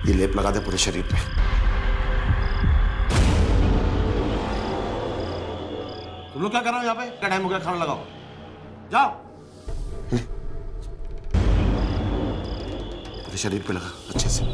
ये लेप लगा दे पूरे शरीर पे। तुम लोग क्या कर रहे हो यहाँ पे? क्या टाइम हो गया? खाना लगाओ, जाओ। पूरे शरीर पे लगा अच्छे से।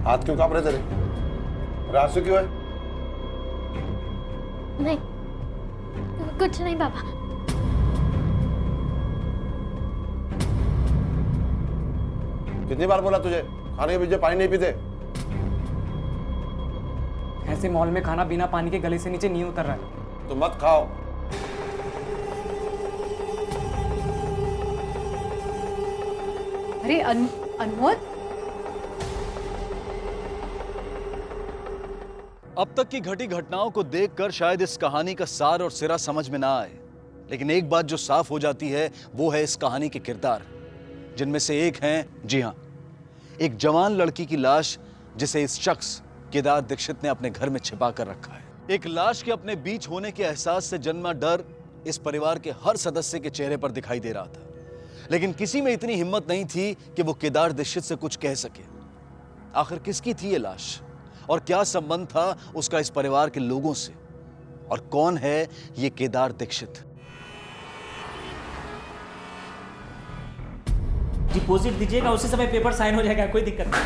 हाथ क्यों कांप रहे तेरे? और आंसू क्यों है? नहीं, कुछ नहीं पापा। कितनी बार बोला तुझे खाने के बीच पानी नहीं पीते? ऐसे मॉल में खाना बिना पानी के गले से नीचे नहीं उतर रहा है। तो मत खाओ। अरे अनमोल, अब तक की घटी घटनाओं को देखकर शायद इस कहानी का सार और सिरा समझ में ना आए, लेकिन एक बात जो साफ हो जाती है वो है इस कहानी के किरदार, जिनमें से एक हैं, जी हां, एक जवान लड़की की लाश जिसे इस शख्स केदार दीक्षित ने अपने घर में छिपा कर रखा है। एक लाश के अपने बीच होने के एहसास से जन्मा डर इस परिवार के हर सदस्य के चेहरे पर दिखाई दे रहा था, लेकिन किसी में इतनी हिम्मत नहीं थी कि वो केदार दीक्षित से कुछ कह सके। आखिर किसकी थी ये लाश और क्या संबंध था उसका इस परिवार के लोगों से, और कौन है ये केदार दीक्षित? डिपॉजिट दीजिएगा, उसी समय पेपर साइन हो जाएगा, कोई दिक्कत नहीं।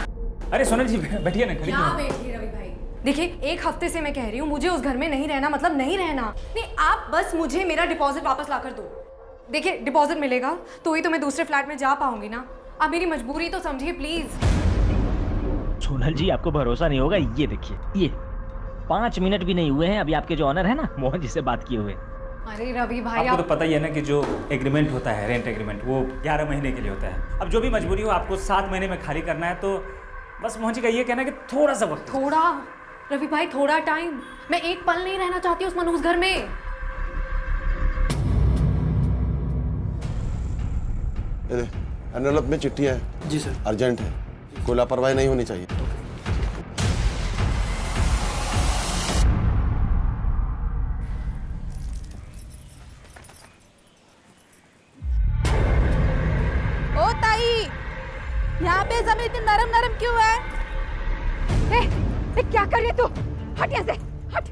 अरे सोनल जी बैठिए ना। क्या बैठिए रवि भाई? देखिए, एक हफ्ते से मैं कह रही हूँ मुझे उस घर में नहीं रहना, मतलब नहीं रहना। नहीं, आप बस मुझे मेरा डिपॉजिट वापस ला कर दो। देखिए, डिपॉजिट मिलेगा तो ही तो मैं दूसरे फ्लैट में जा पाऊंगी ना। आप मेरी मजबूरी तो समझिए प्लीज। सोनल जी, आपको भरोसा नहीं होगा, ये देखिए, ये 5 मिनट भी नहीं हुए हैं अभी आपके जो ऑनर है ना मोहन जी से बात किए हुए। अरे रवि भाई, आपको तो पता ही है ना कि जो एग्रीमेंट होता है, रेंट एग्रीमेंट, वो 11 महीने के लिए होता है। अब जो भी मजबूरी हो, आपको 7 महीने में खाली करना है, तो बस मोहन जी का ये कहना है कि थोड़ा सा वक्त। थोड़ा रवि भाई, थोड़ा टाइम। मैं एक पल नहीं रहना चाहती उस मनहूस घर में। एनवेलप में चिट्ठियां हैं। जी सर। अर्जेंट है, कोई लापरवाही नहीं होनी चाहिए। ओ ताई, यहाँ पे जमीन इतनी नरम नरम क्यों है? ए, क्या कर रही है तू? हट यहाँ से, हट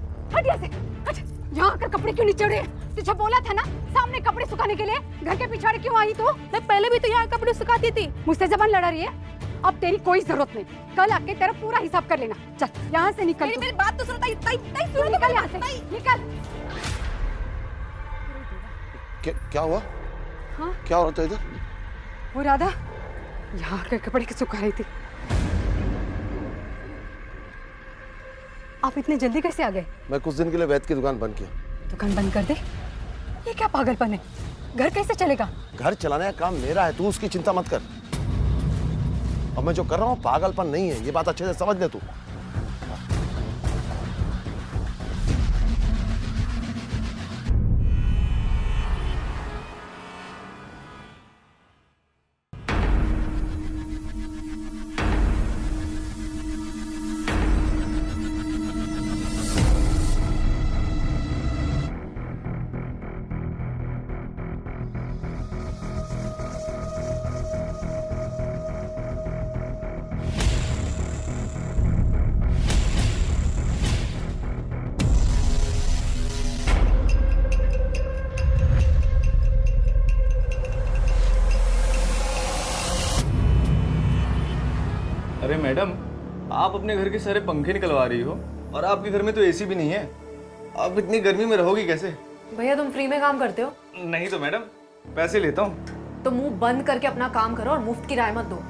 यहाँ से, हट। यहाँ आकर कपड़े क्यों नीचे रहे? तुझे बोला था ना सामने कपड़े सुखाने के लिए, घर के पिछाड़े क्यों आई तू? मैं पहले भी तो यहाँ कपड़े सुखाती थी। मुझसे जबान लड़ा रही है? अब तेरी कोई जरूरत नहीं, कल आके तेरा पूरा हिसाब कर लेना। चल यहाँ से निकल। मेरी बात तो सुनो ताई, सुनो, निकल यहाँ से, निकल। क्या हुआ? हाँ? क्या हो रहा था इधर? वो राधा यहाँ आकर कपड़े सुखा रही थी। आप इतने जल्दी कैसे आ गए? मैं कुछ दिन के लिए वैद्य की दुकान बंद किया। दुकान बंद कर दे? ये क्या पागलपन है? घर कैसे चलेगा? घर चलाने का काम मेरा है, तू उसकी चिंता मत कर। और मैं जो कर रहा हूँ पागलपन नहीं है, ये बात अच्छे से समझ ले तू। अरे मैडम, आप अपने घर के सारे पंखे निकलवा रही हो और आपके घर में तो एसी भी नहीं है। आप इतनी गर्मी में रहोगी कैसे? भैया तुम फ्री में काम करते हो? नहीं तो मैडम, पैसे लेता हूँ। तो मुंह बंद करके अपना काम करो और मुफ्त की राय मत दो।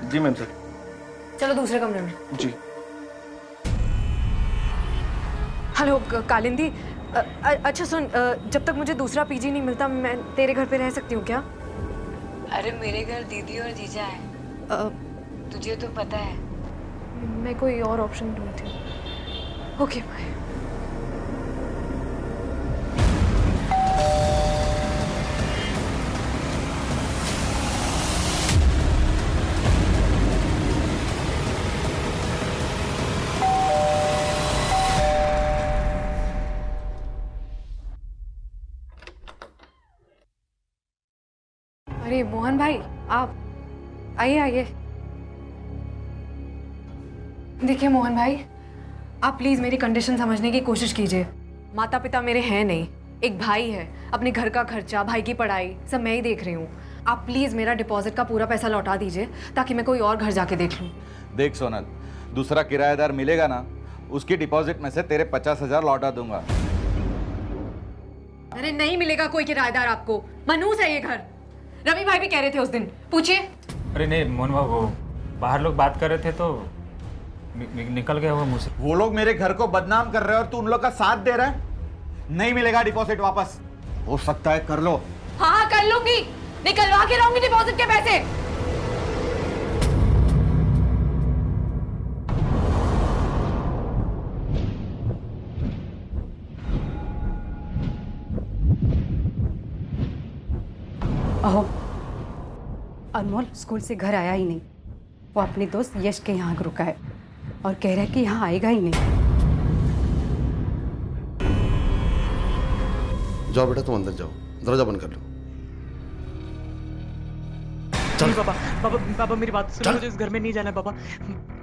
जी मैम सर। चलो दूसरे कमरे में। जी। हेलो कालिंदी, अच्छा सुन, जब तक मुझे दूसरा पीजी नहीं मिलता मैं तेरे घर पे रह सकती हूँ क्या? अरे मेरे घर दीदी और जीजा है, तुझे तो पता है। मैं कोई और ऑप्शन ढूंढती हूँ। Okay bye. अरे मोहन भाई, आप आइए आइए। देखिए मोहन भाई, आप प्लीज मेरी कंडीशन समझने की कोशिश कीजिए। माता पिता मेरे हैं नहीं, एक भाई है, अपने घर का खर्चा, भाई की पढ़ाई सब मैं ही देख रही हूँ। आप प्लीज मेरा डिपॉजिट का पूरा पैसा लौटा दीजिए ताकि मैं कोई और घर जाके देख लूँ। देख सोनल, दूसरा किराएदार मिलेगा ना, उसकी डिपॉजिट में से तेरे 50,000 लौटा दूंगा। अरे नहीं मिलेगा कोई किराएदार आपको, मनूस है ये घर। रवि भाई भी कह रहे थे उस दिन, पूछिए। अरे नहीं मोहन बाबू, वो बाहर लोग बात कर रहे थे तो निकल गया वो मुँह से। वो लोग मेरे घर को बदनाम कर रहे हैं और तू उन लोग का साथ दे रहा है। नहीं मिलेगा डिपॉजिट वापस। हो सकता है कर लो। हाँ कर लूंगी, निकलवा के रहूंगी डिपॉजिट के पैसे। अहो, अनमोल स्कूल से घर आया ही नहीं। वो अपने दोस्त यश के यहाँ रुका है और कह रहा है कि यहाँ आएगा ही नहीं। जाओ बेटा, तुम अंदर जाओ, दरवाजा बंद कर लो। चल पापा, पापा मेरी बात सुनो, मुझे इस घर में नहीं जाना है पापा।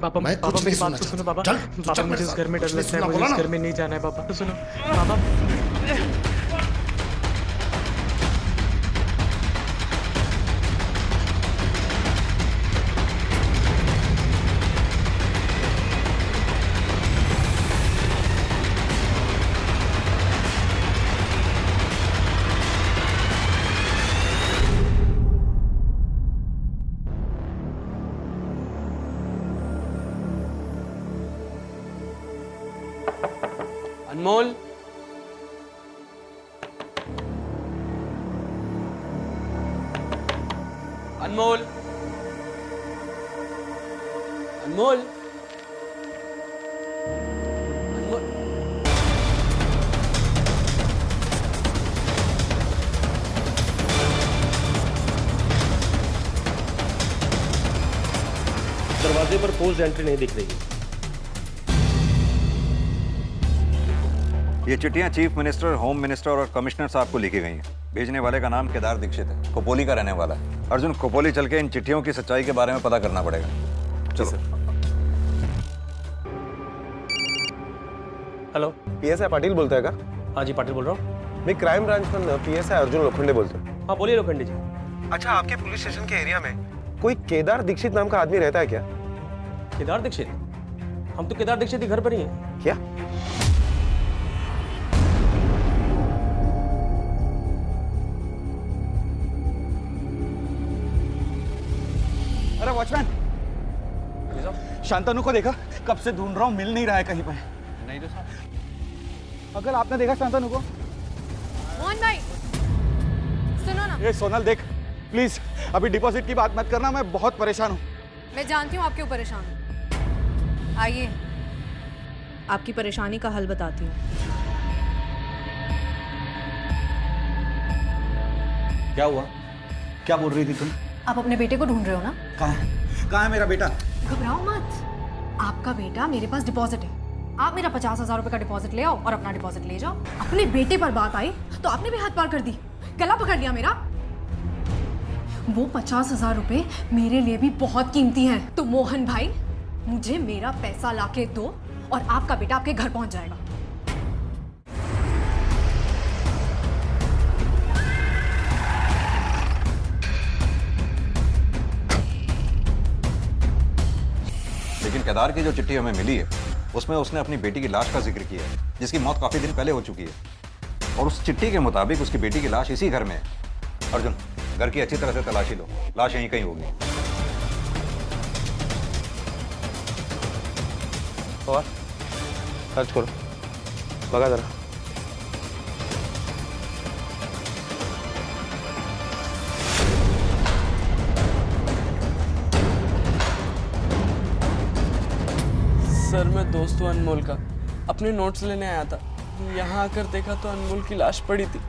पापा मेरी बात तो सुनो पापा। पापा मुझे इस घर में डर लगता है, मुझे इस घर में नहीं जाना है पापा। तो सुनो पापा। अनमोल, अनमोल, अनमोल, अनमोल। दरवाजे पर पोस्ट एंट्री नहीं दिख रही है। ये चिट्ठियां चीफ मिनिस्टर, होम मिनिस्टर और कमिश्नर साहब को लिखी गई हैं। भेजने वाले का नाम केदार दीक्षित है, खोपोली का रहने वाला है। अर्जुन, खोपोली चल के इन चिट्ठियों की सच्चाई के बारे में पता करना पड़ेगा। चलो सर। हेलो, पीएसआई पाटिल बोलता है का? हाँ जी, पाटिल बोल रहा हूँ। मैं क्राइम ब्रांच पर पीएसआई अर्जुन लोखंडे बोलता हूँ। हाँ बोलिए लोखंडे जी। अच्छा, आपके पुलिस स्टेशन के एरिया में कोई केदार दीक्षित नाम का आदमी रहता है क्या? केदार दीक्षित? हम तो केदार दीक्षित ही घर पर ही हैं। क्या? अरे वॉचमैन, शांतनु को देखा? कब से ढूंढ रहा हूँ, मिल नहीं रहा है कहीं पर। नहीं तो साहब, अगर आपने देखा शांतनु को? मोहन भाई सुनो ना। ये सोनल देख, प्लीज अभी डिपॉजिट की बात मत करना, मैं बहुत परेशान हूँ। मैं जानती हूँ आप क्यों परेशान हो। आइए आपकी परेशानी का हल बताती हूँ। क्या हुआ? क्या बोल रही थी तुम? आप अपने बेटे को ढूंढ रहे हो ना? कहाँ है मेरा बेटा? घबराओ मत, आपका बेटा मेरे पास डिपॉजिट है। आप मेरा 50,000 रुपए का डिपॉजिट ले आओ और अपना डिपॉजिट ले जाओ। अपने बेटे पर बात आई तो आपने भी हाथ पार कर दी, गला पकड़ लिया मेरा। वो 50,000 रुपए मेरे लिए भी बहुत कीमती हैं। तो मोहन भाई, मुझे मेरा पैसा लाके दो और आपका बेटा आपके घर पहुंच जाएगा। लेकिन केदार की जो चिट्ठी हमें मिली है उसमें उसने अपनी बेटी की लाश का जिक्र किया है, जिसकी मौत काफी दिन पहले हो चुकी है। और उस चिट्ठी के मुताबिक उसकी बेटी की लाश इसी घर में है। अर्जुन, घर की अच्छी तरह से तलाशी लो, लाश यहीं कहीं होगी। और सर्च करो, बघा जरा। सर मैं दोस्त हूँ अनमोल का, अपने नोट्स लेने आया था। यहाँ आकर देखा तो अनमोल की लाश पड़ी थी।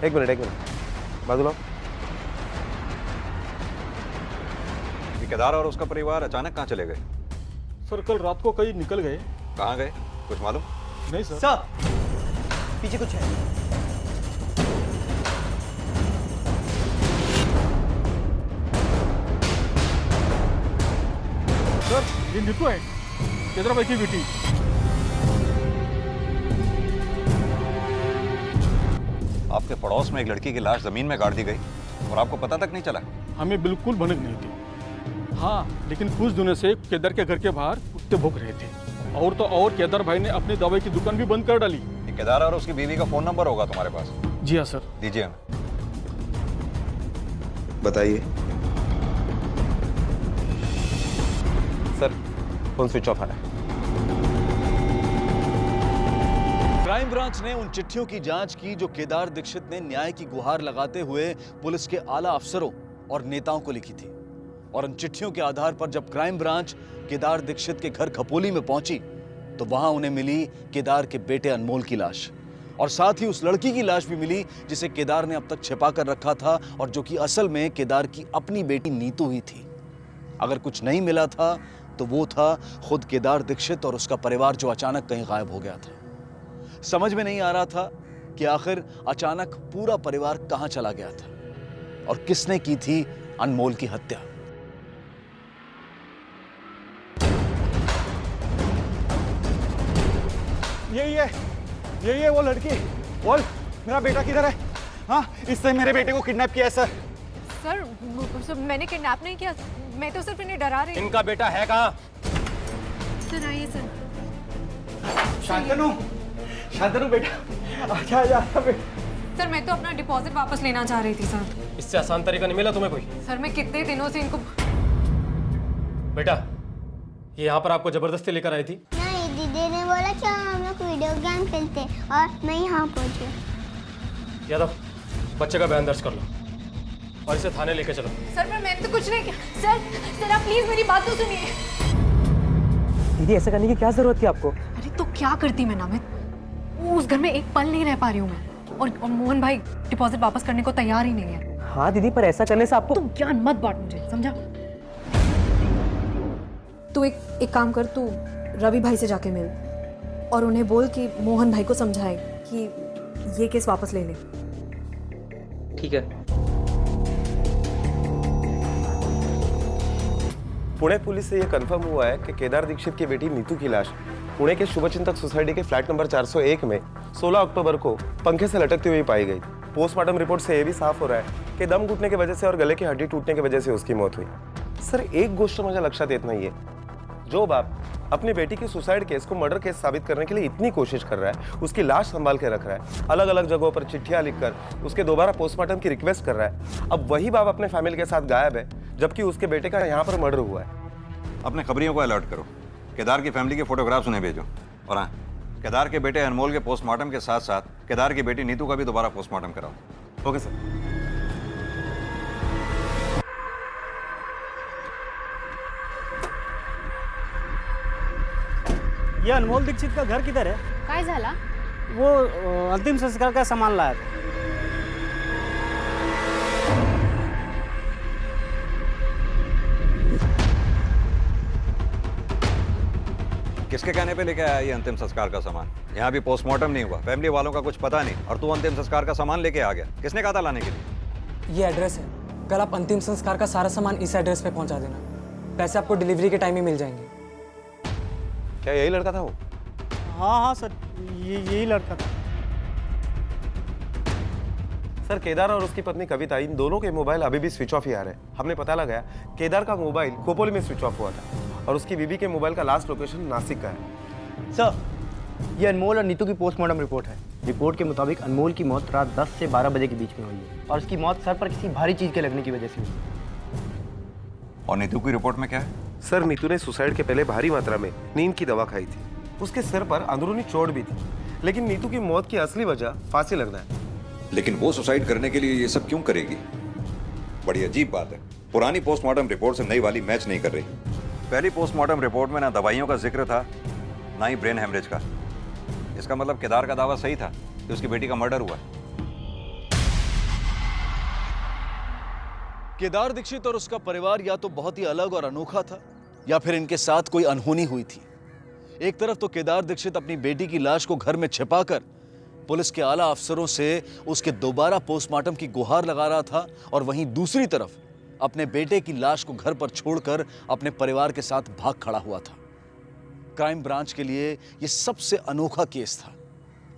एक मिनट बाजू लाओ। ये केदार और उसका परिवार अचानक कहाँ चले गए? सर कल रात को कहीं निकल गए। कहाँ गए कुछ मालूम? नहीं सर। सर पीछे कुछ है। सर ये नीतू है, केदार भाई की बेटी। आपके पड़ोस में एक लड़की की लाश जमीन में गाड़ दी गई और आपको पता तक नहीं चला? हमें बिल्कुल भनक नहीं थी। हाँ लेकिन कुछ दिनों से केदार के घर के बाहर कुत्ते भौंक रहे थे। और केदार भाई ने अपनी दवाई की दुकान भी बंद कर डाली। ये केदार और उसकी बीवी का फोन नंबर होगा तुम्हारे पास? जी हाँ सर। दीजिए हमें। बताइए सर। फोन स्विच ऑफ आ रहा है। क्राइम ब्रांच ने उन चिट्ठियों की जांच की जो केदार दीक्षित ने न्याय की गुहार लगाते हुए पुलिस के आला अफसरों और नेताओं को लिखी थी। और उन चिट्ठियों के आधार पर जब क्राइम ब्रांच केदार दीक्षित के घर खपोली में पहुंची तो वहां उन्हें मिली केदार के बेटे अनमोल की लाश, और साथ ही उस लड़की की लाश भी मिली जिसे केदार ने अब तक छिपा कर रखा था और जो कि असल में केदार की अपनी बेटी नीतू ही थी। अगर कुछ नहीं मिला था तो वो था खुद केदार दीक्षित और उसका परिवार जो अचानक कहीं गायब हो गया था। समझ में नहीं आ रहा था कि आखिर अचानक पूरा परिवार कहां चला गया था और किसने की थी अनमोल की हत्या। यही है वो लड़की। बोल मेरा बेटा किधर है? हाँ इससे मेरे बेटे को किडनैप किया है सर। सर मैंने किडनैप नहीं किया, मैं तो सिर्फ इन्हें डरा रही हूँ। इनका बेटा है कहाँ? सर आइए सर। शांतनु बेटा आजा बेटा। सर मैं तो अपना डिपॉजिट वापस लेना चाह रही थी सर। इससे आसान तरीका नहीं मिला तुम्हें कोई? सर मैं कितने दिनों से इनको। बेटा ये यहाँ पर आपको जबरदस्ती लेकर आई थी? नहीं, दीदी ने बोला चलो हम लोग वीडियो गेम खेलते और मैं यहाँ पहुँची। यादव बच्चे का बयान दर्ज कर लो और इसे थाने लेके चलो। सर मैंने तो कुछ नहीं किया। सर आप प्लीज मेरी बात तो सुनिए। दीदी ऐसा करने की क्या जरूरत थी आपको? अरे तो क्या करती मैं नामित, उस घर में एक पल नहीं रह पा रही हूँ मैं। और मोहन भाई डिपॉजिट वापस करने को तैयार ही नहीं है। हाँ दीदी पर ऐसा करने से आपको। तुम ज्ञान मत बांट मुझे, समझा? तू एक काम कर, तू रवि भाई से जाके मिल और उन्हें बोल कि मोहन भाई को समझाए कि ये केस वापस ले ले। ठीक है। पुणे पुलिस से यह कंफर्म हुआ है कि केदार दीक्षित की बेटी नीतू की लाश पुणे के शुभचिंतक सोसाइटी के फ्लैट नंबर 401 में 16 अक्टूबर को पंखे से लटकती हुई पाई गई। पोस्टमार्टम रिपोर्ट से यह भी साफ हो रहा है कि दम घुटने की वजह से और गले की हड्डी टूटने की वजह से उसकी मौत हुई। सर एक गोष्ट मुझे लक्षात येत नाहीये, जो बाप अपनी बेटी की सुसाइड केस को मर्डर केस साबित करने के लिए इतनी कोशिश कर रहा है, उसकी लाश संभाल के रख रहा है, अलग अलग जगहों पर चिट्ठियां लिखकर उसके दोबारा पोस्टमार्टम की रिक्वेस्ट कर रहा है, अब वही बाप अपने फैमिली के साथ गायब है जबकि उसके बेटे का यहाँ पर मर्डर हुआ है। अपने खबरियों को अलर्ट करो, केदार की फैमिली के फोटोग्राफ्स उन्हें भेजो। और हाँ, केदार के बेटे अनमोल के पोस्टमार्टम के साथ साथ केदार की बेटी नीतू का भी दोबारा पोस्टमार्टम कराओ। Okay sir. ये अनमोल दीक्षित का घर किधर है? काय झाला? वो अंतिम संस्कार का सामान लाया था। किसके कहने पे लेके आया ये अंतिम संस्कार का सामान? यहाँ भी पोस्टमार्टम नहीं हुआ, फैमिली वालों का कुछ पता नहीं, और तू अंतिम संस्कार का सामान लेके आ गया। किसने कहा था लाने के लिए? ये एड्रेस है, कल आप अंतिम संस्कार का सारा सामान इस एड्रेस पे पहुंचा देना। पैसे आपको डिलीवरी के टाइम ही मिल जाएंगे। क्या यही लड़का था वो? हाँ सर, यही लड़का था। सर केदार और उसकी पत्नी कविता, इन दोनों के मोबाइल अभी भी स्विच ऑफ ही आ रहे हैं। हमने पता लगाया केदार का मोबाइल खोपोली में स्विच ऑफ हुआ था और उसकी बीवी के मोबाइल का लास्ट लोकेशन नासिक का है। सर ये अनमोल और नीतू की पोस्टमार्टम रिपोर्ट है। रिपोर्ट के मुताबिक अनमोल की मौत रात 10 से 12 बजे के बीच में हुई है और उसकी मौत सर पर किसी भारी चीज के लगने की वजह से हुई। और नीतू की रिपोर्ट में क्या है? सर नीतू ने सुसाइड के पहले भारी मात्रा में नींद की दवा खाई थी। उसके सिर पर अंदरूनी चोट भी थी, लेकिन नीतू की मौत की असली वजह फांसी लगना है। लेकिन वो सुसाइड करने के लिए ये सब क्यों करेगी? बड़ी अजीब बात है। पुरानी पोस्टमार्टम रिपोर्ट से नई वाली मैच नहीं कर रही। पहली पोस्टमार्टम रिपोर्ट में ना दवाइयों का जिक्र था, ना ही ब्रेन हेमरेज का। इसका मतलब केदार का दावा सही था कि उसकी बेटी का मर्डर हुआ। केदार दीक्षित और उसका परिवार या तो बहुत ही अलग और अनोखा था, या फिर इनके साथ कोई अनहोनी हुई थी। एक तरफ तो केदार दीक्षित अपनी बेटी की लाश को घर में छिपाकर पुलिस के आला अफसरों से उसके दोबारा पोस्टमार्टम की गुहार लगा रहा था, और वहीं दूसरी तरफ अपने बेटे की लाश को घर पर छोड़कर अपने परिवार के साथ भाग खड़ा हुआ था। क्राइम ब्रांच के लिए यह सबसे अनोखा केस था,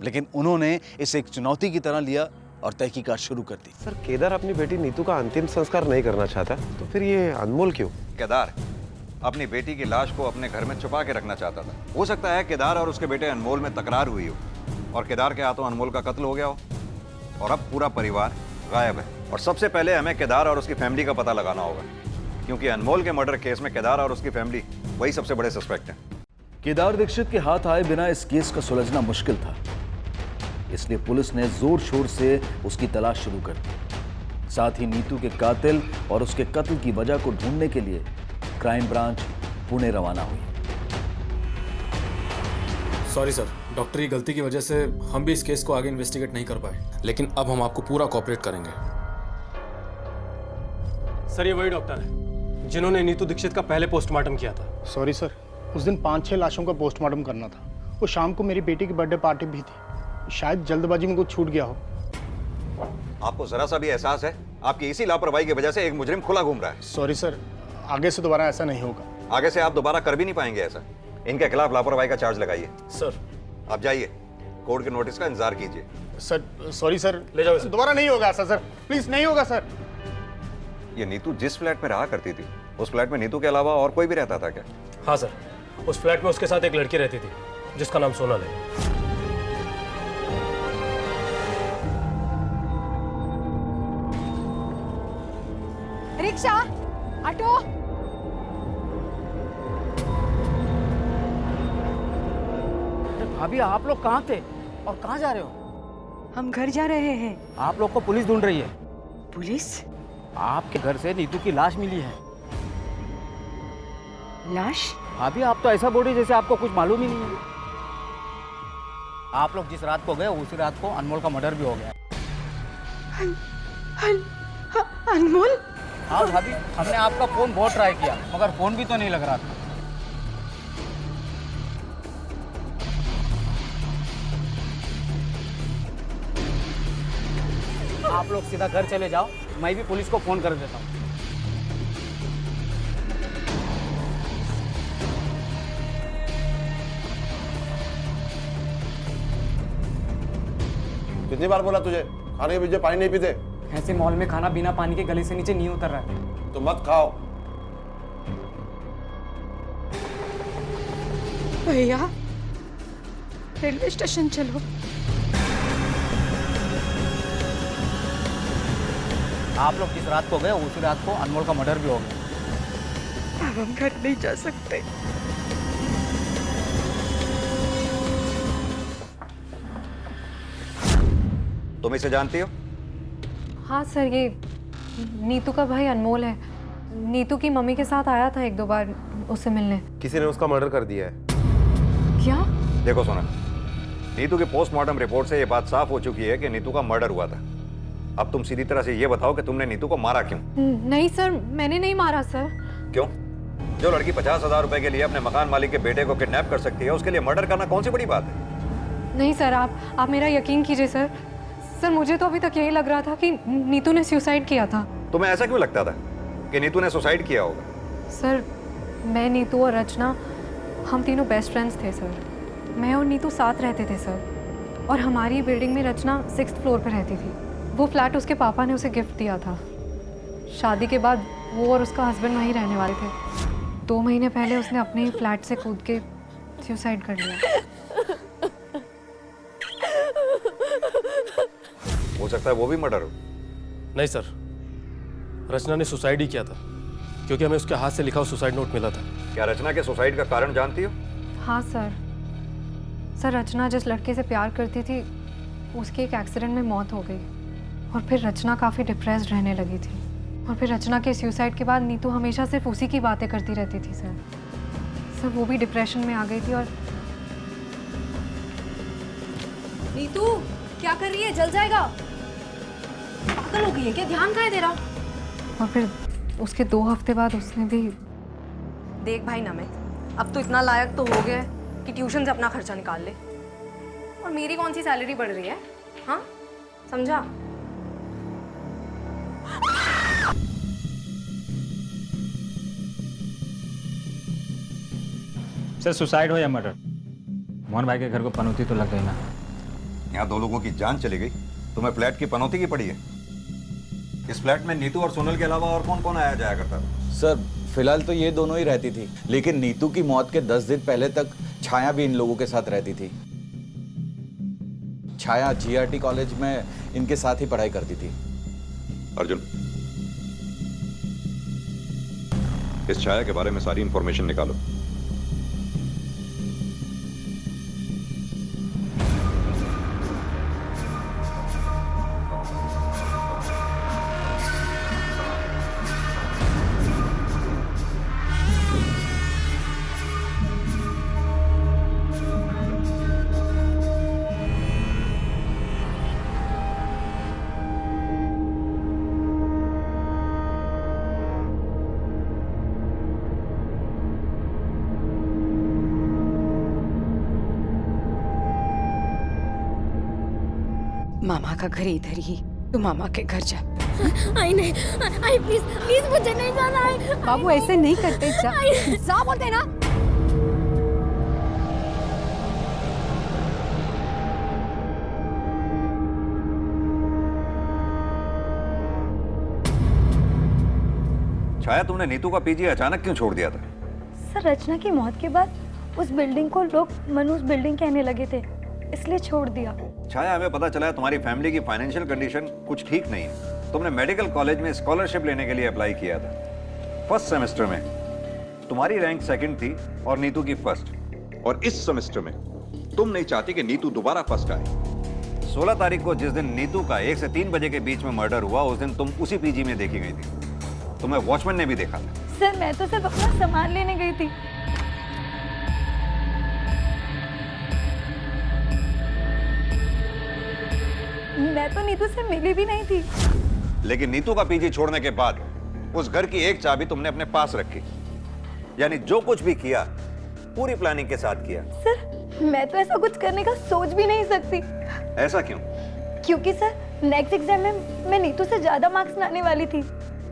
लेकिन उन्होंने इसे एक चुनौती की तरह लिया और तहकीकात शुरू कर दी। सर केदार अपनी बेटी नीतू का अंतिम संस्कार नहीं करना चाहता, तो फिर ये अनमोल क्यों? केदार अपनी बेटी की लाश को अपने घर में छुपा के रखना चाहता था। हो सकता है केदार और उसके बेटे अनमोल में तकरार हुई हो और केदार के हाथों अनमोल का कत्ल हो गया हो, और अब पूरा परिवार गायब है। और सबसे पहले हमें केदार और उसकी फैमिली का पता लगाना होगा, क्योंकि अनमोल के मर्डर केस में केदार और उसकी फैमिली वही सबसे बड़े सस्पेक्ट हैं। केदार दीक्षित के हाथ आए बिना इस केस का सुलझना मुश्किल था, इसलिए पुलिस ने जोर शोर से उसकी तलाश शुरू कर दी। साथ ही नीतू के कातिल और उसके कत्ल की वजह को ढूंढने के लिए क्राइम ब्रांच पुणे रवाना हुई। सॉरी सर, डॉक्टर की गलती की वजह से हम भी इस केस को आगे इन्वेस्टिगेट नहीं कर पाए, लेकिन अब हम आपको पूरा कोऑपरेट करेंगे। सर ये वही डॉक्टर है जिन्होंने नीतू दीक्षित का पहले पोस्टमार्टम किया था। सॉरी सर, उस दिन 5-6 लाशों का पोस्टमार्टम करना था। वो शाम को मेरी बेटी की बर्थडे पार्टी भी थी, शायद जल्दबाजी में कुछ छूट गया हो। आपको जरा सा भी एहसास है आपकी इसी लापरवाही की वजह से एक मुजरिम खुला घूम रहा है? सॉरी सर, आगे से दोबारा ऐसा नहीं होगा। आगे से आप दोबारा कर भी नहीं पाएंगे ऐसा। इनके खिलाफ लापरवाही का चार्ज लगाइए। सर आप जाइए, कोर्ट के नोटिस का इंतजार कीजिए। सर सॉरी सर, ले जाओ। दोबारा नहीं होगा ऐसा सर, प्लीज नहीं होगा सर। ये नीतू जिस फ्लैट में रहा करती थी, उस फ्लैट में नीतू के अलावा और कोई भी रहता था क्या? हाँ सर, उस फ्लैट में उसके साथ एक लड़की रहती थी जिसका नाम सोनल है। Rickshaw, auto. भाभी आप लोग कहाँ थे और कहाँ जा रहे हो? हम घर जा रहे हैं। आप लोग को पुलिस ढूंढ रही है। पुलिस? आपके घर से नीतू की लाश मिली है। लाश? भाभी आप तो ऐसा बोल रही जैसे आपको कुछ मालूम ही नहीं है। आप लोग जिस रात को गए उसी रात को अनमोल का मर्डर भी हो गया। अनमोल? हाँ भाभी, हमने आपका फोन बहुत ट्राई किया मगर फोन भी तो नहीं लग रहा था। आप लोग सीधा घर चले जाओ, मैं भी पुलिस को फोन कर देता हूँ। कितनी बार बोला तुझे खाने के पीछे पानी नहीं पीते? ऐसे मॉल में खाना बिना पानी के गले से नीचे नहीं उतर रहा है। तो मत खाओ। भैया रेलवे स्टेशन चलो। आप लोग जिस रात को गए उसी रात को अनमोल का मर्डर भी हो गया। अब हम घर नहीं जा सकते। तुम इसे जानती हो? हाँ सर, ये नीतू का भाई अनमोल है। नीतू की मम्मी के साथ आया था 1-2 बार उससे मिलने। किसी ने उसका मर्डर कर दिया है। क्या? देखो सोनल, नीतू के पोस्टमार्टम रिपोर्ट से ये बात साफ हो चुकी है कि नीतू का मर्डर हुआ था। अब तुम सीधी तरह से ये बताओ कि तुमने नीतू को मारा क्यों? नहीं सर, मैंने नहीं मारा सर। क्यों? जो लड़की 50,000 रुपए के लिए अपने मकान मालिक के बेटे को किडनैप कर सकती है, उसके लिए मर्डर करना कौन सी बड़ी बात है? नहीं सर, आप मेरा यकीन कीजिए सर। सर मुझे तो अभी तक यही लग रहा था कि नीतू ने सुसाइड किया था। तुम्हें ऐसा क्यों लगता था कि नीतू ने सुसाइड किया होगा? सर मैं, नीतू और रचना, हम तीनों बेस्ट फ्रेंड्स थे सर। मैं और नीतू साथ रहते थे सर, और हमारी बिल्डिंग में रचना 6th फ्लोर पर रहती थी। वो फ्लैट उसके पापा ने उसे गिफ्ट दिया था। शादी के बाद वो और उसका हस्बैंड वहीं रहने वाले थे। 2 महीने पहले उसने अपने ही फ्लैट से कूद के सुसाइड कर लिया। हो सकता है वो भी मर्डर हो। नहीं सर, रचना ने सुसाइड ही किया था। क्योंकि हमें उसके हाथ से लिखा हुआ सुसाइड नोट मिला था। क्या रचना के सुसाइड का कारण जानती हो? हाँ सर। सर रचना जिस लड़के से प्यार करती थी उसकी एक एक्सीडेंट में मौत हो गई और फिर रचना काफ़ी डिप्रेस्ड रहने लगी थी और फिर रचना के सुसाइड के बाद नीतू हमेशा सिर्फ उसी की बातें करती रहती थी सर। सर वो भी डिप्रेशन में आ गई थी। और नीतू क्या कर रही है? जल जाएगा। पागल हो गई है क्या? ध्यान कहाँ है तेरा? और फिर उसके 2 हफ्ते बाद उसने भी। देख भाई नमित, अब तो इतना लायक तो हो गया है कि ट्यूशन से अपना खर्चा निकाल ले। और मेरी कौन सी सैलरी बढ़ रही है? हाँ समझा? सर सुसाइड हो या मर्डर, मोहन भाई के घर को पनौती तो लग गई ना। यहाँ 2 लोगों की जान चली गई, तुम्हें फ्लैट की पनौती की पड़ी है। इस फ्लैट में नीतू और सोनल के अलावा और कौन कौन आया जाया करता था? सर फिलहाल तो ये दोनों ही रहती थी, लेकिन नीतू की मौत के 10 दिन पहले तक छाया भी इन लोगों के साथ रहती थी। छाया जीआरटी कॉलेज में इनके साथ ही पढ़ाई करती थी। अर्जुन, इस छाया के बारे में सारी इंफॉर्मेशन निकालो। मामा का घर इधर ही, तू मामा के घर जा। आई नहीं, आई प्लीज प्लीज मुझे नहीं जाना है। बाबू ऐसे नहीं करते, जा जा बोलते ना। छाया, तुमने नीतू का पीजी अचानक क्यों छोड़ दिया था? सर रचना की मौत के बाद उस बिल्डिंग को लोग मनुष्य बिल्डिंग कहने लगे थे, इसलिए छोड़ दिया। छाया, हमें पता चला है तुम्हारी फैमिली की फाइनेंशियल कंडीशन कुछ ठीक नहीं है। तुमने मेडिकल कॉलेज में स्कॉलरशिप लेने के लिए अप्लाई किया था। फर्स्ट सेमेस्टर में तुम्हारी रैंक 2nd थी और नीतू की 1st। और इस सेमेस्टर में तुम नहीं चाहती कि नीतू दोबारा फर्स्ट आए। 16 तारीख को जिस दिन नीतू का 1 से 3 बजे के बीच में मर्डर हुआ, उस दिन तुम उसी पीजी में देखी गई थी। तुम्हें वॉचमैन ने भी देखा था। सर मैं तो सिर्फ अपना सामान लेने गई थी। मैं तो नीतू से मिली भी नहीं थी। लेकिन नीतू का पीजी छोड़ने के बाद उस घर की एक चाबी तुमने अपने पास रखी। यानी जो कुछ भी किया पूरी प्लानिंग के साथ किया। सर मैं तो ऐसा कुछ करने का सोच भी नहीं सकती। ऐसा क्यों? क्योंकि सर नेक्स्ट एग्जाम में मैं नीतू से ज्यादा मार्क्स लाने वाली थी।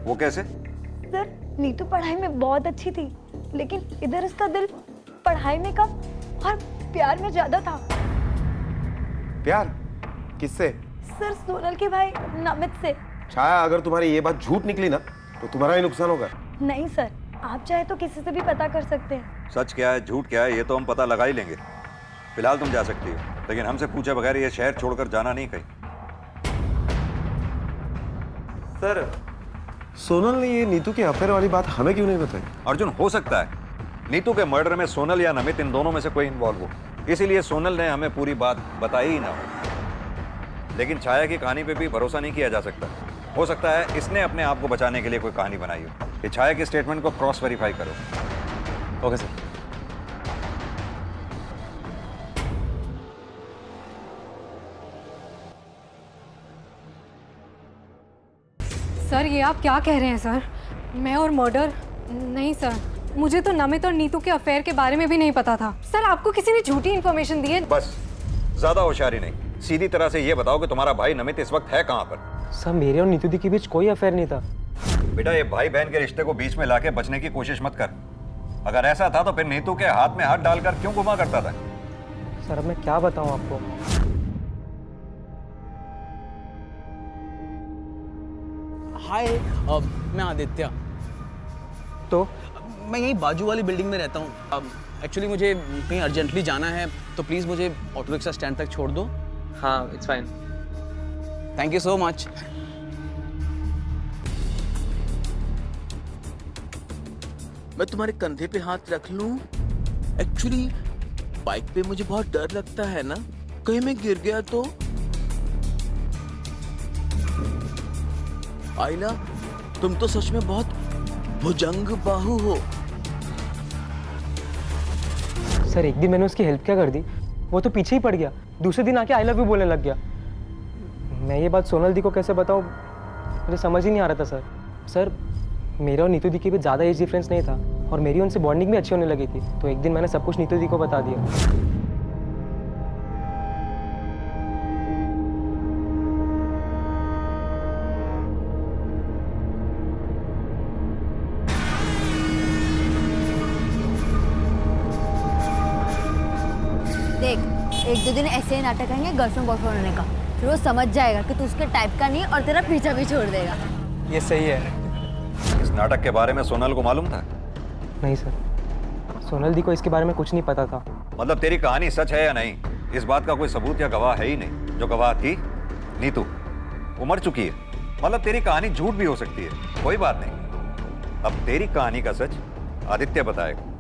वो कैसे? सर नीतू पढ़ाई में बहुत अच्छी थी, लेकिन इधर उसका दिल पढ़ाई में कम और प्यार में ज्यादा था। प्यार किससे? सर सोनल के भाई नमित से। छाया, अगर तुम्हारी ये बात झूठ निकली ना तो तुम्हारा ही नुकसान होगा। नहीं सर, आप चाहे तो किसी से भी पता कर सकते हैं। सच क्या है झूठ क्या है ये तो हम पता लगा ही लेंगे। फिलहाल तुम जा सकती हो, लेकिन हमसे पूछे बगैर ये शहर छोड़कर जाना नहीं कहीं। सर सोनल ने ये नीतू के अफेयर वाली बात हमें क्यों नहीं बताई? अर्जुन, हो सकता है नीतू के मर्डर में सोनल या नमित, इन दोनों में से कोई इन्वॉल्व हो, इसीलिए सोनल ने हमें पूरी बात बताई ही ना हो। लेकिन छाया की कहानी पे भी भरोसा नहीं किया जा सकता। हो सकता है इसने अपने आप को बचाने के लिए कोई कहानी बनाई हो। ये छाया के स्टेटमेंट को क्रॉस वेरीफाई करो। Okay sir. सर ये आप क्या कह रहे हैं सर? मैं और मर्डर? नहीं सर, मुझे तो नमित और नीतू के अफेयर के बारे में भी नहीं पता था। सर आपको किसी ने झूठी इन्फॉर्मेशन दी है। बस ज्यादा होशियारी नहीं, सीधी तरह से ये बताओ कि तुम्हारा भाई नमित इस वक्त है कहाँ पर? सर मेरे और नीतू दी के बीच कोई अफेयर नहीं था। बेटा ये भाई बहन के रिश्ते को बीच में लाके बचने की कोशिश मत कर। अगर ऐसा था तो फिर नीतू के हाथ में हाथ डालकर क्यों घुमा करता था? सर अब मैं क्या बताऊं आपको? हाय, मैं आदित्य। तो मैं यही बाजू वाली बिल्डिंग में रहता हूँ। एक्चुअली मुझे कहीं अर्जेंटली जाना है, तो प्लीज़ मुझे ऑटो रिक्शा स्टैंड तक छोड़ दो। हाँ it's fine. Thank you so much. मैं तुम्हारे कंधे पे हाथ रख लूं? एक्चुअली बाइक पे मुझे बहुत डर लगता है ना, कहीं मैं गिर गया तो। आइला, तुम तो सच में बहुत भुजंग बाहु हो। सर एक दिन मैंने उसकी हेल्प क्या कर दी, वो तो पीछे ही पड़ गया, दूसरे दिन आके आई लव यू बोलने लग गया। मैं ये बात सोनल दी को कैसे बताऊँ, मुझे समझ ही नहीं आ रहा था सर मेरे और नीतू दी के बीच ज़्यादा एज डिफरेंस नहीं था और मेरी उनसे बॉन्डिंग भी अच्छी होने लगी थी, तो एक दिन मैंने सब कुछ नीतू दी को बता दिया। देख, एक दो दिन ऐसे ही नाटक करेंगे गर्लफ्रेंड बॉयफ्रेंड होने का, फिर वो समझ जाएगा कि तू उसके टाइप का नहीं और तेरा पीछा भी छोड़ देगा। ये सही है। इस नाटक के बारे में सोनल को मालूम था? नहीं सर, सोनल दी को इसके बारे में कुछ नहीं पता था। मतलब तेरी कहानी सच है या नहीं, इस बात का कोई सबूत या गवाह है ही नहीं। जो गवाह थी नीतू, वो मर चुकी है। मतलब तेरी कहानी झूठ भी हो सकती है, कोई बात नहीं। अब तेरी कहानी का सच आदित्य बताएगा।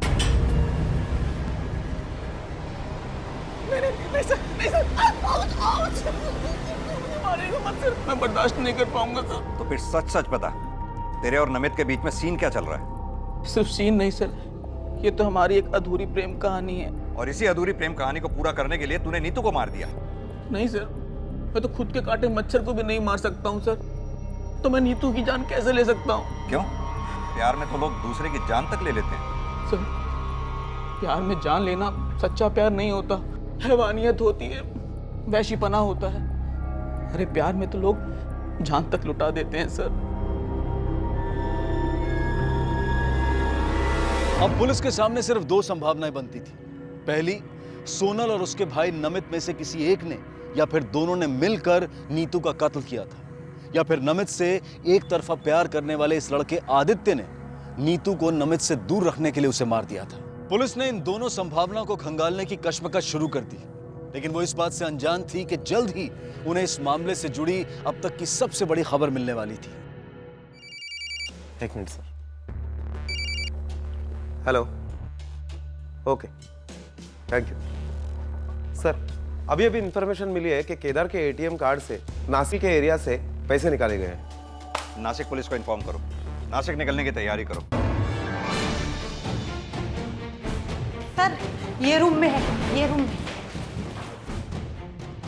नहीं सर, मारेगा मत सर, मैं बर्दाश्त नहीं कर पाऊंगा सर। तो फिर सच सच बता, तेरे और नमित के बीच में सीन क्या चल रहा है? सिर्फ सीन नहीं सर, ये तो हमारी एक अधूरी प्रेम कहानी है। और इसी अधूरी प्रेम कहानी को पूरा करने के लिए तूने नीतू को मार दिया? नहीं सर, मैं तो खुद के काटे मच्छर को भी नहीं मार सकता हूँ सर, तो मैं नीतू की जान कैसे ले सकता हूँ? क्यों? प्यार में तो लोग दूसरे की जान तक ले लेते हैं। सर, प्यार में जान लेना सच्चा प्यार नहीं होता, हैवानियत होती है, वैशीपना होता है। अरे प्यार में तो लोग जान तक लुटा देते हैं सर। अब पुलिस के सामने सिर्फ दो संभावनाएं बनती थी। पहली, सोनल और उसके भाई नमित में से किसी एक ने या फिर दोनों ने मिलकर नीतू का कत्ल किया था, या फिर नमित से एक तरफा प्यार करने वाले इस लड़के आदित्य ने नीतू को नमित से दूर रखने के लिए उसे मार दिया था। पुलिस ने इन दोनों संभावनाओं को खंगालने की कश्मकश शुरू कर दी, लेकिन वो इस बात से अनजान थी कि जल्द ही उन्हें इस मामले से जुड़ी अब तक की सबसे बड़ी खबर मिलने वाली थी। एक minute sir. Hello, okay, thank you sir. अभी इंफॉर्मेशन मिली है कि केदार के एटीएम कार्ड से नासिक के एरिया से पैसे निकाले गए हैं। नासिक पुलिस को इन्फॉर्म करो, नासिक निकलने की तैयारी करो। सर ये रूम में है, ये रूम में।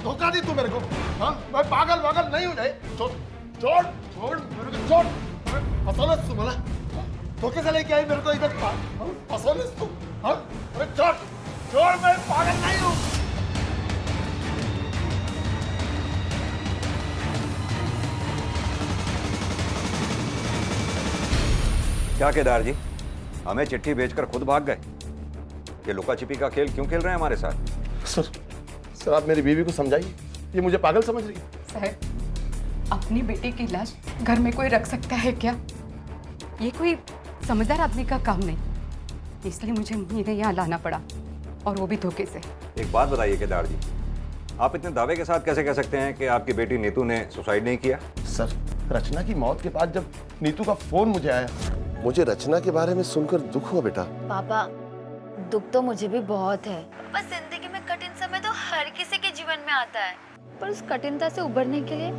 धोखा दी तू मेरे को? हाँ, मैं पागल वागल नहीं हूँ। छोड़ छोड़ छोड़ मेरे को, छोड़। फसौलस तू मला, धोखे से लेके आई मेरे को इधर। फसौलस तू? हाँ, अरे छोड़ छोड़, मैं पागल नहीं हूँ। क्या केदार जी, हमें चिट्ठी भेजकर खुद भाग गए? ये लुका छिपी का खेल क्यों खेल रहे हैं हमारे साथ? सर आप मेरी बीवी को समझाइए, ये मुझे पागल समझ रही है। सर, अपनी बेटी की लाश घर में कोई रख सकता है क्या? ये कोई समझदार आदमी का काम नहीं, इसलिए मुझे इन्हें यहाँ लाना पड़ा, और वो भी धोखे से। एक बात बताइए केदार जी, आप इतने दावे के साथ कैसे कह सकते हैं कि आपकी बेटी नीतू ने सुसाइड नहीं किया? सर, रचना की मौत के बाद जब नीतू का फोन मुझे आया, मुझे रचना के बारे में सुनकर दुख हुआ। बेटा पापा, दुख तो मुझे भी बहुत है। बस जिंदगी में कठिन समय तो हर किसी के जीवन में आता है, पर उस कठिनता से उबरने के लिए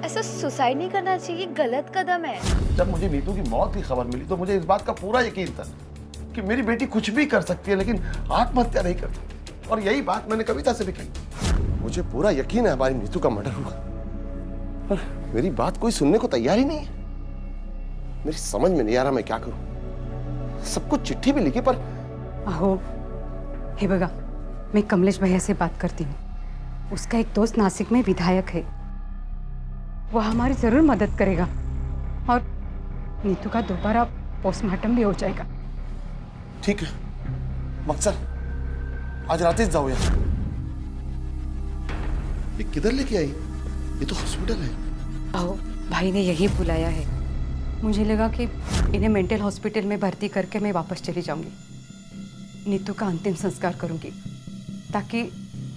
ऐसा सुसाइड नहीं करना चाहिए, गलत कदम है। जब मुझे नीतू की मौत की खबर मिली तो मुझे इस बात का पूरा यकीन था कि मेरी बेटी कुछ भी कर सकती है, लेकिन आत्महत्या नहीं कर सकती। और यही बात मैंने कविता से भी कही। मुझे पूरा यकीन है हमारी नीतू का मर्डर हुआ, पर मेरी बात कोई सुनने को तैयार ही नहीं है। मेरी समझ में नहीं आ रहा मैं क्या करूं। सबको चिट्ठी भी लिखी, पर अहो, हे बगा, मैं कमलेश भैया से बात करती हूँ। उसका एक दोस्त नासिक में विधायक है, वो हमारी जरूर मदद करेगा, और नीतू का दोबारा पोस्टमार्टम भी हो जाएगा। ठीक है मकसद, आज रात ही जाऊया। ये किधर लेके आई? ये तो हॉस्पिटल है। अहो, भाई ने यही बुलाया है। मुझे लगा कि इन्हें मेंटल हॉस्पिटल में भर्ती करके मैं वापस चली जाऊंगी। नीतू का अंतिम संस्कार करूंगी ताकि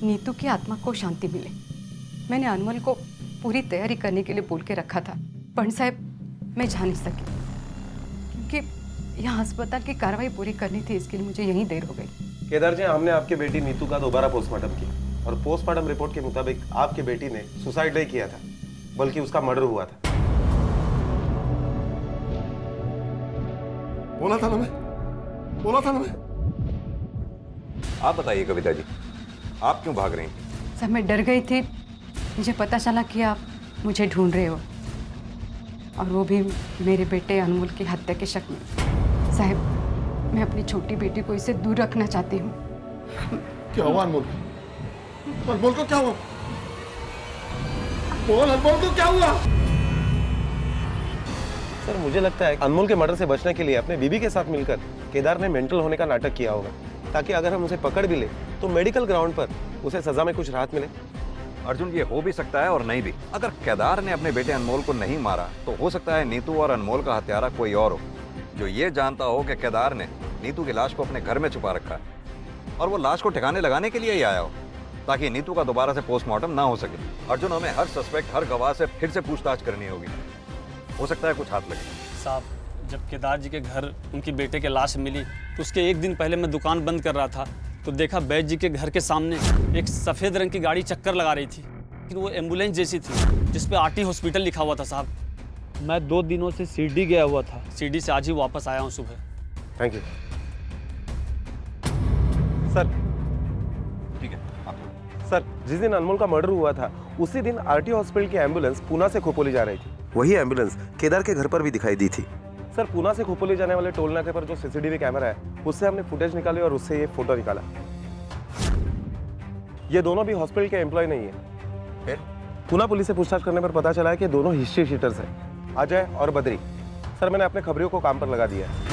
नीतू की आत्मा को शांति मिले। मैंने अनमोल को पूरी तैयारी करने के लिए बोल के रखा था, पण साहब मैं जा नहीं सकी क्योंकि यहाँ अस्पताल की कार्रवाई पूरी करनी थी, इसके लिए मुझे यहीं देर हो गई। केदार जी, हमने आपकी बेटी नीतू का दोबारा पोस्टमार्टम किया और पोस्टमार्टम रिपोर्ट के मुताबिक आपकी बेटी ने सुसाइड नहीं किया था, बल्कि उसका मर्डर हुआ था। बोला था ना मैं। आप बताइए कविता जी, आप क्यों भाग रही हैं? सर मैं डर गई थी, मुझे पता चला कि आप मुझे ढूंढ रहे हो, और वो भी मेरे बेटे अनमोल की हत्या के शक में। साहब, मैं अपनी छोटी बेटी को इससे दूर रखना चाहती हूँ। क्या हुआ अनमोल को क्या हुआ? बोल अनमोल को क्या हुआ? सर मुझे लगता है अनमोल के मर्डर से बचने के लिए अपने बीबी के साथ मिलकर केदार ने मेंटल होने का नाटक किया होगा, ताकि अगर हम उसे पकड़ भी ले तो मेडिकल ग्राउंड पर उसे सजा में कुछ राहत मिले। अर्जुन, ये हो भी सकता है और नहीं भी। अगर केदार ने अपने बेटे अनमोल को नहीं मारा तो हो सकता है नीतू और अनमोल का हत्यारा कोई और हो, जो ये जानता हो कि केदार ने नीतू की लाश को अपने घर में छुपा रखा है और वो लाश को ठिकाने लगाने के लिए ही आया हो, ताकि नीतू का दोबारा से पोस्टमार्टम ना हो सके। अर्जुन, हमें हर सस्पेक्ट, हर गवाह से फिर से पूछताछ करनी होगी, हो सकता है कुछ हाथ लगे। साहब, जब केदार जी के घर उनकी बेटे की लाश मिली तो उसके एक दिन पहले मैं दुकान बंद कर रहा था तो देखा बैद जी के घर के सामने एक सफ़ेद रंग की गाड़ी चक्कर लगा रही थी, लेकिन वो एम्बुलेंस जैसी थी जिस पे आरटी हॉस्पिटल लिखा हुआ था। साहब, मैं 2 दिनों से सीडी गया हुआ था, सीडी से आज ही वापस आया हूँ सुबह। Thank you sir. ठीक है सर, जिस दिन अनमोल का मर्डर हुआ था उसी दिन आरटी हॉस्पिटल की एम्बुलेंस पूना से खोपोली जा रही थी। वही एम्बुलेंस केदार के घर पर भी दिखाई दी थी। सर, पूना से खोपोली जाने वाले टोल नाके पर जो सीसीटीवी कैमरा है उससे हमने फुटेज निकाली और उससे ये फोटो निकाला। ये दोनों भी हॉस्पिटल के एम्प्लॉय नहीं है। फिर पूना पुलिस से पूछताछ करने पर पता चला है कि दोनों हिस्ट्री शीटर्स हैं, अजय और बद्री। सर, मैंने अपने खबरियों को काम पर लगा दिया है।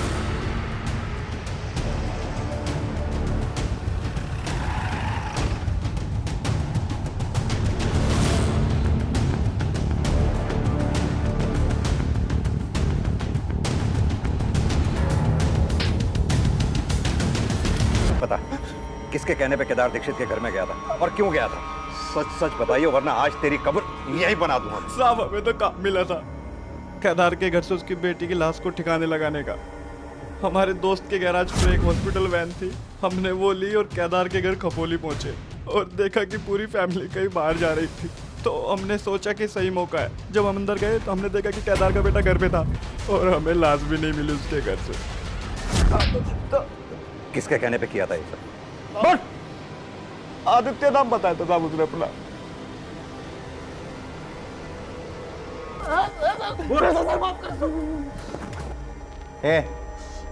पता किसके कहने पे केदार दीक्षित के घर में गया था और क्यों गया था? सच सच बताइए, वरना आज तेरी कब्र यहीं बना दूंगा। साहब, हमें तो काम मिला था केदार के घर से उसकी बेटी की लाश को ठिकाने लगाने का। हमारे दोस्त के गैराज पर एक हॉस्पिटल वैन थी, हमने वो ली और केदार के घर खपोली पहुंचे और देखा कि पूरी फैमिली कहीं बाहर जा रही थी, तो हमने सोचा कि सही मौका है। जब हम अंदर गए तो हमने देखा कि केदार का बेटा घर पे था और हमें लाश भी नहीं मिली उसके घर से। किसके कहने पे किया था ये सब? आदित्य नाम बताया था साहब उसने अपना।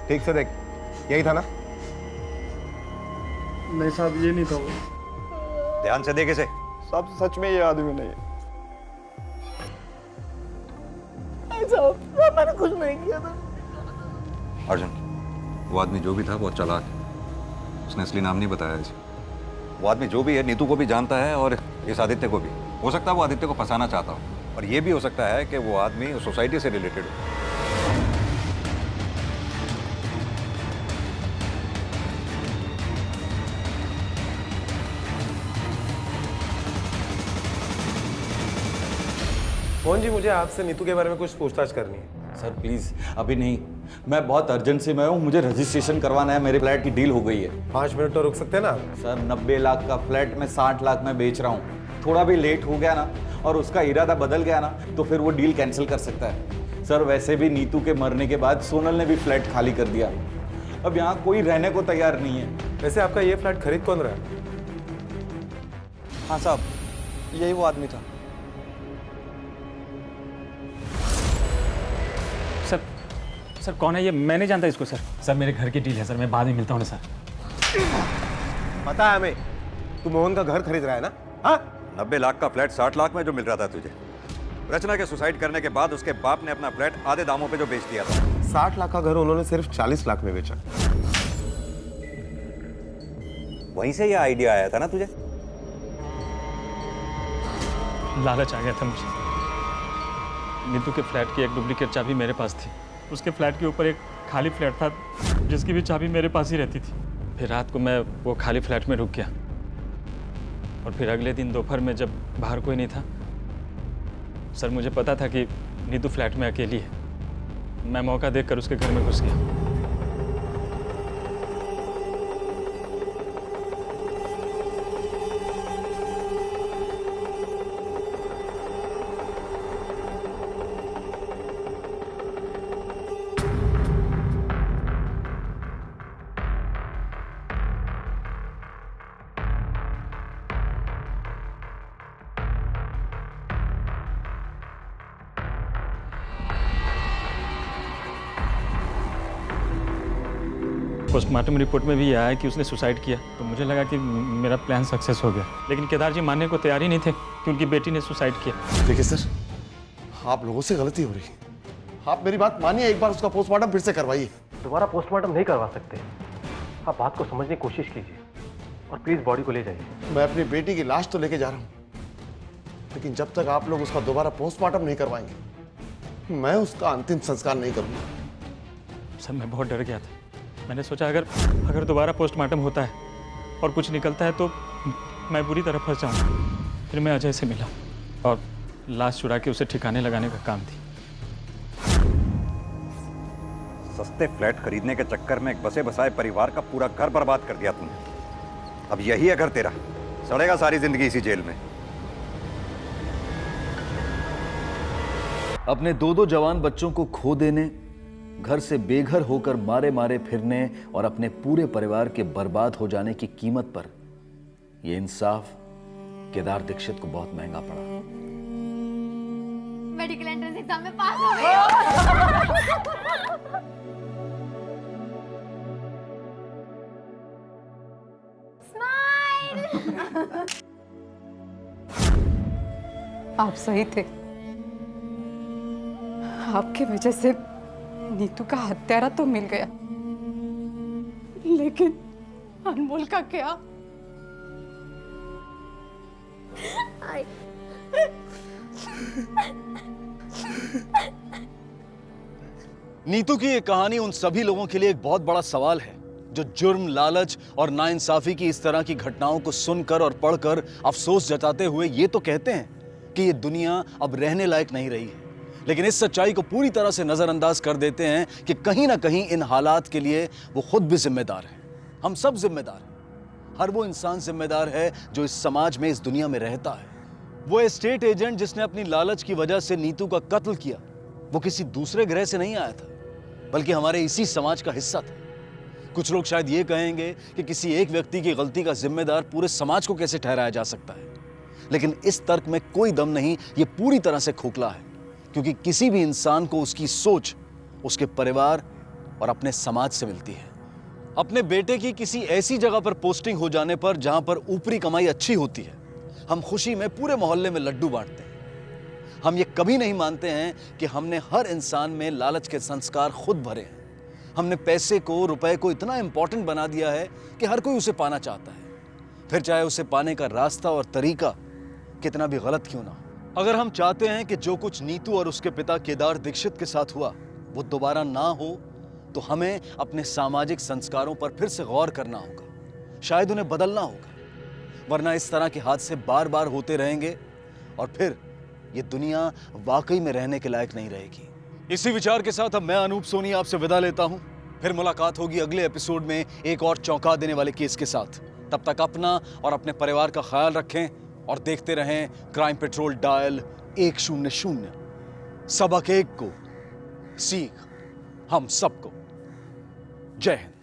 ठीक से देख, यही था ना? नहीं साहब, ये नहीं था वो। ध्यान से देखे से। साहब, सच में ये आदमी नहीं है। मैंने कुछ नहीं किया था। अर्जुन, वो आदमी जो भी था बहुत चालाक है, उसने असली नाम नहीं बताया इसे। वो आदमी जो भी है नीतू को भी जानता है और इस आदित्य को भी। हो सकता है वो आदित्य को फंसाना चाहता हो, और ये भी हो सकता है कि वो आदमी उस सोसाइटी से रिलेटेड हो। मोहन जी, मुझे आपसे नीतू के बारे में कुछ पूछताछ करनी है। सर प्लीज अभी नहीं, मैं बहुत अर्जेंट से मैं हूँ, मुझे रजिस्ट्रेशन करवाना है, मेरे फ्लैट की डील हो गई है। 5 मिनट तो रुक सकते हैं ना? सर 90 लाख का फ्लैट में 60 लाख में बेच रहा हूँ, थोड़ा भी लेट हो गया ना और उसका इरादा बदल गया ना तो फिर वो डील कैंसिल कर सकता है। सर वैसे भी नीतू के मरने के बाद सोनल ने भी फ्लैट खाली कर दिया, अब यहाँ कोई रहने को तैयार नहीं है। वैसे आपका ये फ्लैट खरीद कौन रहा है? हाँ साहब, यही वो आदमी था। सर कौन है ये? मैं नहीं जानता इसको। सर मेरे घर की डील है सर, मैं बाद में मिलता हूँ ना सर। पता है हमें, तू मोहन का घर खरीद रहा है ना? हाँ, 90 लाख का फ्लैट 60 लाख में जो मिल रहा था तुझे, रचना के सुसाइड करने के बाद उसके बाप ने अपना फ्लैट आधे दामों पे जो बेच दिया था। 60 लाख का घर उन्होंने सिर्फ 40 लाख में बेचा। वहीं से ये आइडिया आया था ना तुझे? लालच आ गया था मुझे। नीतू के फ्लैट की एक डुप्लीकेट चाबी मेरे पास थी, उसके फ्लैट के ऊपर एक खाली फ्लैट था जिसकी भी चाबी मेरे पास ही रहती थी। फिर रात को मैं वो खाली फ्लैट में रुक गया और फिर अगले दिन दोपहर में जब बाहर कोई नहीं था, सर मुझे पता था कि नीतू फ्लैट में अकेली है, मैं मौका देखकर उसके घर में घुस गया। पोस्टमार्टम रिपोर्ट में भी ये आया कि उसने सुसाइड किया, तो मुझे लगा कि मेरा प्लान सक्सेस हो गया। लेकिन केदार जी मानने को तैयार ही नहीं थे कि उनकी बेटी ने सुसाइड किया। देखिए सर, आप लोगों से गलती हो रही है। आप मेरी बात मानिए, एक बार उसका पोस्टमार्टम फिर से करवाइए। दोबारा पोस्टमार्टम नहीं करवा सकते, आप बात को समझने की कोशिश कीजिए और प्लीज़ बॉडी को ले जाइए। मैं अपनी बेटी की लाश तो लेके जा रहा हूँ, लेकिन जब तक आप लोग उसका दोबारा पोस्टमार्टम नहीं करवाएंगे, मैं उसका अंतिम संस्कार नहीं करूँगा। सर मैं बहुत डर गया था। मैंने सोचा अगर दोबारा पोस्टमार्टम होता है और कुछ निकलता है तो मैं बुरी तरह फंस जाऊँगा। फिर मैं अजय से मिला और लाश चुरा के उसे ठिकाने लगाने का काम थी। सस्ते फ्लैट खरीदने के चक्कर में एक बसे बसाए परिवार का पूरा घर बर्बाद कर दिया तूने। अब यही है घर तेरा, सड़ेगा सारी जिंदगी इसी जेल में। अपने 2 जवान बच्चों को खो देने, घर से बेघर होकर मारे मारे फिरने और अपने पूरे परिवार के बर्बाद हो जाने की कीमत पर यह इंसाफ केदार दीक्षित को बहुत महंगा पड़ा। मेडिकल एंट्रेंस एग्जाम में पास हो गई। आप सही थे, आपकी वजह से नीतू का हत्यारा तो मिल गया, लेकिन अनमोल का क्या? नीतू की ये कहानी उन सभी लोगों के लिए एक बहुत बड़ा सवाल है जो जुर्म, लालच और नाइंसाफी की इस तरह की घटनाओं को सुनकर और पढ़कर अफसोस जताते हुए ये तो कहते हैं कि ये दुनिया अब रहने लायक नहीं रही है, लेकिन इस सच्चाई को पूरी तरह से नजरअंदाज कर देते हैं कि कहीं ना कहीं इन हालात के लिए वो खुद भी जिम्मेदार है। हम सब जिम्मेदार हैं। हर वो इंसान जिम्मेदार है जो इस समाज में, इस दुनिया में रहता है। वो एस्टेट एजेंट जिसने अपनी लालच की वजह से नीतू का कत्ल किया, वो किसी दूसरे ग्रह से नहीं आया था, बल्कि हमारे इसी समाज का हिस्सा था। कुछ लोग शायद ये कहेंगे कि किसी एक व्यक्ति की गलती का जिम्मेदार पूरे समाज को कैसे ठहराया जा सकता है, लेकिन इस तर्क में कोई दम नहीं। ये पूरी तरह से खोखला है, क्योंकि किसी भी इंसान को उसकी सोच, उसके परिवार और अपने समाज से मिलती है। अपने बेटे की किसी ऐसी जगह पर पोस्टिंग हो जाने पर जहां पर ऊपरी कमाई अच्छी होती है, हम खुशी में पूरे मोहल्ले में लड्डू बांटते हैं। हम ये कभी नहीं मानते हैं कि हमने हर इंसान में लालच के संस्कार खुद भरे हैं। हमने पैसे को, रुपए को इतना इंपॉर्टेंट बना दिया है कि हर कोई उसे पाना चाहता है, फिर चाहे उसे पाने का रास्ता और तरीका कितना भी गलत क्यों ना हो। अगर हम चाहते हैं कि जो कुछ नीतू और उसके पिता केदार दीक्षित के साथ हुआ वो दोबारा ना हो, तो हमें अपने सामाजिक संस्कारों पर फिर से गौर करना होगा, शायद उन्हें बदलना होगा, वरना इस तरह के हादसे बार बार होते रहेंगे और फिर ये दुनिया वाकई में रहने के लायक नहीं रहेगी। इसी विचार के साथ अब मैं अनूप सोनी आपसे विदा लेता हूं। फिर मुलाकात होगी अगले एपिसोड में एक और चौंका देने वाले केस के साथ। तब तक अपना और अपने परिवार का ख्याल रखें और देखते रहें क्राइम पेट्रोल डायल 100। सबक एक को, सीख हम सबको। जय हिंद।